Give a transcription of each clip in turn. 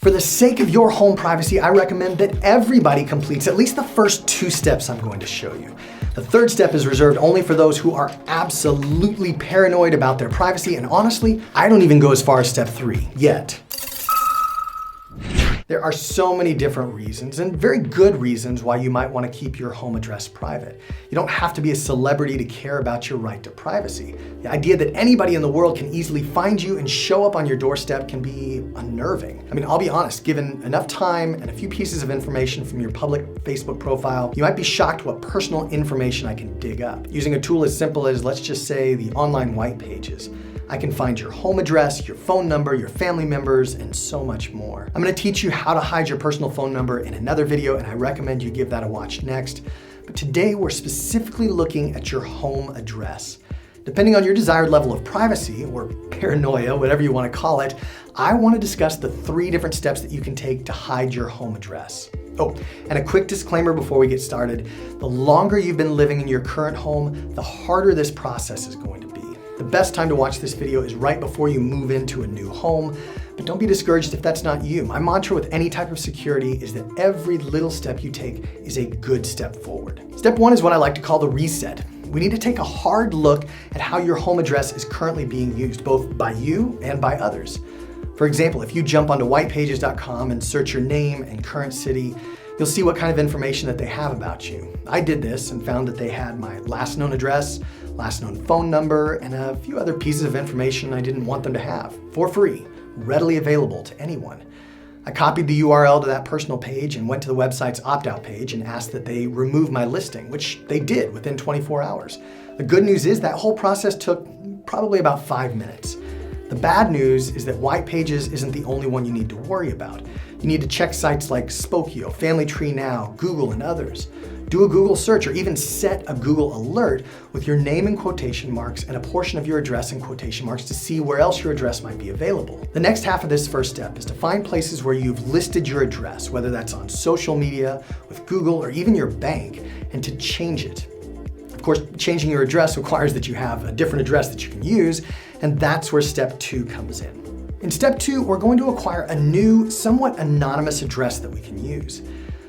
For the sake of your home privacy, I recommend that everybody completes at least the first 2 steps I'm going to show you. The 3rd step is reserved only for those who are absolutely paranoid about their privacy, and honestly, I don't even go as far as step 3 yet. There are so many different reasons, and very good reasons, why you might want to keep your home address private. You don't have to be a celebrity to care about your right to privacy. The idea that anybody in the world can easily find you and show up on your doorstep can be unnerving. I mean, I'll be honest, given enough time and a few pieces of information from your public Facebook profile, you might be shocked what personal information I can dig up. Using a tool as simple as, let's just say, the online white pages, I can find your home address, your phone number, your family members, and so much more. I'm gonna teach you how to hide your personal phone number in another video, and I recommend you give that a watch next. But today we're specifically looking at your home address. Depending on your desired level of privacy, or paranoia, whatever you wanna call it, I wanna discuss the 3 different steps that you can take to hide your home address. Oh, and a quick disclaimer before we get started. The longer you've been living in your current home, the harder this process is going to be. The best time to watch this video is right before you move into a new home, but don't be discouraged if that's not you. My mantra with any type of security is that every little step you take is a good step forward. Step 1 is what I like to call the reset. We need to take a hard look at how your home address is currently being used, both by you and by others. For example, if you jump onto whitepages.com and search your name and current city, you'll see what kind of information that they have about you. I did this and found that they had my last known address, last known phone number, and a few other pieces of information I didn't want them to have, for free, readily available to anyone. I copied the URL to that personal page and went to the website's opt-out page and asked that they remove my listing, which they did within 24 hours. The good news is that whole process took probably about 5 minutes. The bad news is that White Pages isn't the only one you need to worry about. You need to check sites like Spokeo, Family Tree Now, Google, and others. Do a Google search or even set a Google alert with your name in quotation marks and a portion of your address in quotation marks to see where else your address might be available. The next half of this first step is to find places where you've listed your address, whether that's on social media, with Google, or even your bank, and to change it. Of course, changing your address requires that you have a different address that you can use, and that's where step 2 comes in. In step 2, we're going to acquire a new, somewhat anonymous address that we can use.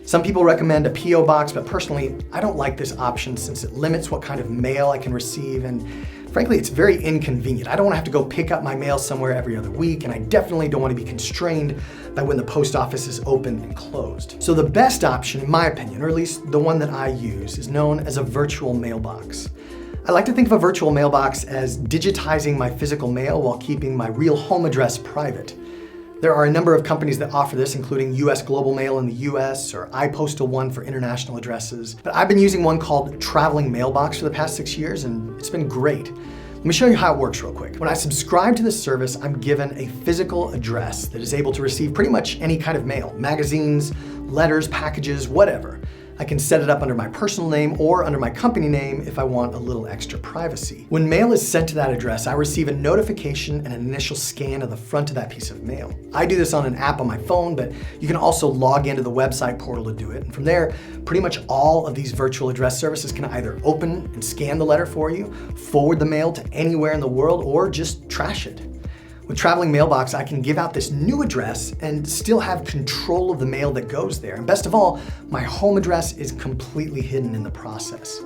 Some people recommend a P.O. box, but personally, I don't like this option since it limits what kind of mail I can receive, and frankly, it's very inconvenient. I don't want to have to go pick up my mail somewhere every other week, and I definitely don't want to be constrained by when the post office is open and closed. So the best option, in my opinion, or at least the one that I use, is known as a virtual mailbox. I like to think of a virtual mailbox as digitizing my physical mail while keeping my real home address private. There are a number of companies that offer this, including US Global Mail in the US or iPostal One for international addresses. But I've been using one called Traveling Mailbox for the past 6 years, and it's been great. Let me show you how it works real quick. When I subscribe to this service, I'm given a physical address that is able to receive pretty much any kind of mail, magazines, letters, packages, whatever. I can set it up under my personal name or under my company name if I want a little extra privacy. When mail is sent to that address, I receive a notification and an initial scan of the front of that piece of mail. I do this on an app on my phone, but you can also log into the website portal to do it. And from there, pretty much all of these virtual address services can either open and scan the letter for you, forward the mail to anywhere in the world, or just trash it. With Traveling Mailbox, I can give out this new address and still have control of the mail that goes there. And best of all, my home address is completely hidden in the process.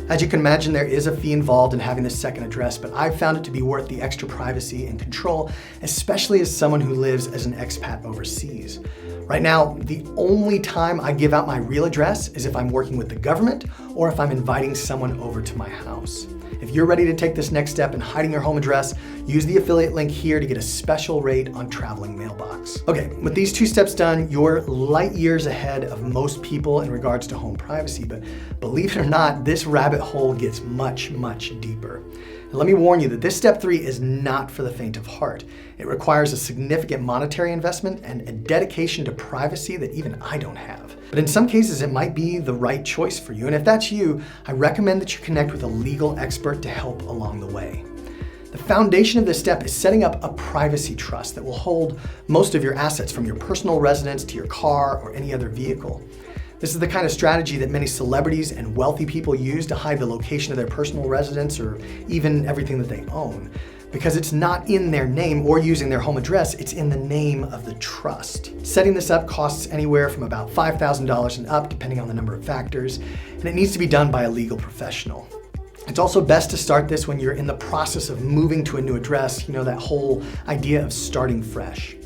As you can imagine, there is a fee involved in having this second address, but I've found it to be worth the extra privacy and control, especially as someone who lives as an expat overseas. Right now, the only time I give out my real address is if I'm working with the government or if I'm inviting someone over to my house. If you're ready to take this next step in hiding your home address, use the affiliate link here to get a special rate on Traveling Mailbox. Okay, with these 2 steps done, you're light years ahead of most people in regards to home privacy, but believe it or not, this rabbit hole gets much, much deeper. And let me warn you that this step 3 is not for the faint of heart. It requires a significant monetary investment and a dedication to privacy that even I don't have. But in some cases, it might be the right choice for you. And if that's you, I recommend that you connect with a legal expert to help along the way. The foundation of this step is setting up a privacy trust that will hold most of your assets, from your personal residence to your car or any other vehicle. This is the kind of strategy that many celebrities and wealthy people use to hide the location of their personal residence or even everything that they own. Because it's not in their name or using their home address, it's in the name of the trust. Setting this up costs anywhere from about $5,000 and up, depending on the number of factors, and it needs to be done by a legal professional. It's also best to start this when you're in the process of moving to a new address, that whole idea of starting fresh.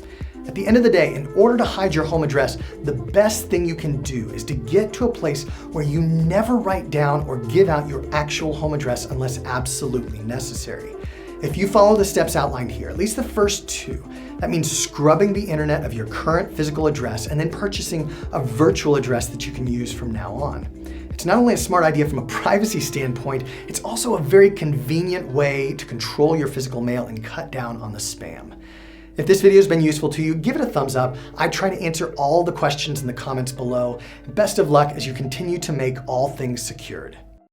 At the end of the day, in order to hide your home address, the best thing you can do is to get to a place where you never write down or give out your actual home address unless absolutely necessary. If you follow the steps outlined here, at least the first two, that means scrubbing the internet of your current physical address and then purchasing a virtual address that you can use from now on. It's not only a smart idea from a privacy standpoint, it's also a very convenient way to control your physical mail and cut down on the spam. If this video has been useful to you, give it a thumbs up. I try to answer all the questions in the comments below. Best of luck as you continue to make all things secured.